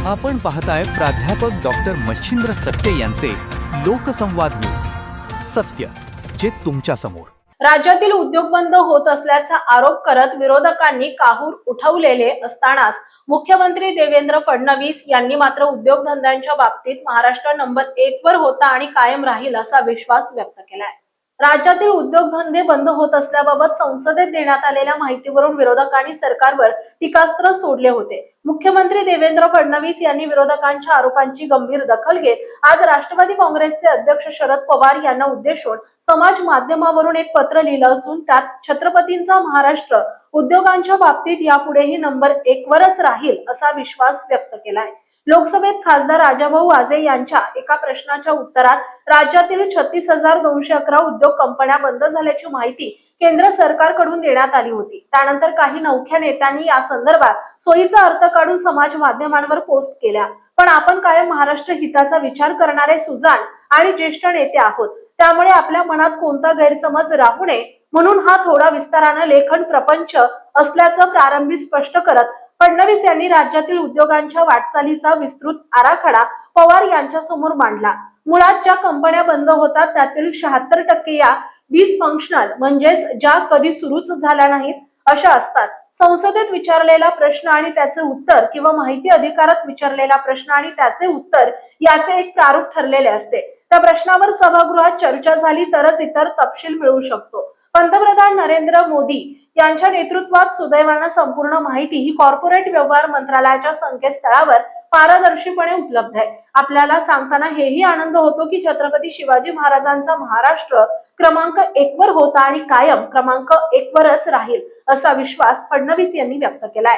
आपण पाहताय प्राध्यापक डॉक्टर मच्छिंद्र सत्य यांचे लोकसंवाद न्यूज. सत्य जे तुमच्या समोर. राज्यातील उद्योग बंद होत असल्याचा आरोप करत विरोधकांनी काहूर उठवलेले असतानाच मुख्यमंत्री देवेंद्र फडणवीस यांनी मात्र उद्योगधंद्यांच्या बाबतीत महाराष्ट्र नंबर 1 वर होता आणि कायम राहील असा विश्वास व्यक्त केलाय. राज्यातील उद्योगधंदे बंद होत असल्याबाबत संसदेत देण्यात आलेल्या माहितीवरून विरोधकांनी सरकारवर टीकास्त्र सोडले होते. मुख्यमंत्री देवेंद्र फडणवीस यांनी विरोधकांच्या आरोपांची गंभीर दखल घेत आज राष्ट्रवादी काँग्रेसचे अध्यक्ष शरद पवार यांना उद्देशून समाज माध्यमावरून एक पत्र लिहिलं असून त्यात छत्रपतींचा महाराष्ट्र उद्योगांच्या बाबतीत यापुढेही नंबर 1 वरच राहील असा विश्वास व्यक्त केलाय. लोकसभेत खासदार राजाभाऊ आजे यांच्या एका प्रश्नाच्या उत्तरात राज्यातील 36,211 उद्योग कंपन्या बंद झाल्याची माहिती केंद्र सरकारकडून देण्यात आली होती. त्यानंतर काही नवख्या नेत्यांनी या संदर्भात सोयीचा अर्थ काढून समाज माध्यमांवर पोस्ट केल्या. पण आपण कायम महाराष्ट्र हिताचा विचार करणारे सुजाण आणि ज्येष्ठ नेते आहोत, त्यामुळे आपल्या मनात कोणता गैरसमज राहू नये म्हणून हा थोडा विस्ताराने लेखन प्रपंच असल्याचं प्रारंभी स्पष्ट करत फडणवीस यांनी राज्यातील उद्योगांच्या वाटचालीचा विस्तृत आराखडा पवार यांच्या समोर मांडला. मुळात ज्या कंपन्या बंद होतात त्यातील 76% या डिसफंक्शनल म्हणजेच ज्या कधी सुरूच झाल्या नाहीत अशा असतात. संसदेत विचारलेला प्रश्न आणि त्याचे उत्तर किंवा माहिती अधिकारात विचारलेला प्रश्न आणि त्याचे उत्तर याचे एक प्रारूप ठरलेले असते. त्या प्रश्नावर सभागृहात चर्चा झाली तरच इतर तपशील मिळू शकतो. पंतप्रधान नरेंद्र मोदी यांच्या नेतृत्वात सुदैवाने संपूर्ण माहिती ही कॉर्पोरेट व्यवहार मंत्रालयाच्या संकेतस्थळावर पारदर्शीपणे उपलब्ध आहे. आपल्याला सांगताना हेही आनंद होतो की छत्रपती शिवाजी महाराजांचा महाराष्ट्र क्रमांक 1 वर होता आणि कायम क्रमांक 1 वरच राहील असा विश्वास फडणवीस यांनी व्यक्त केलाय.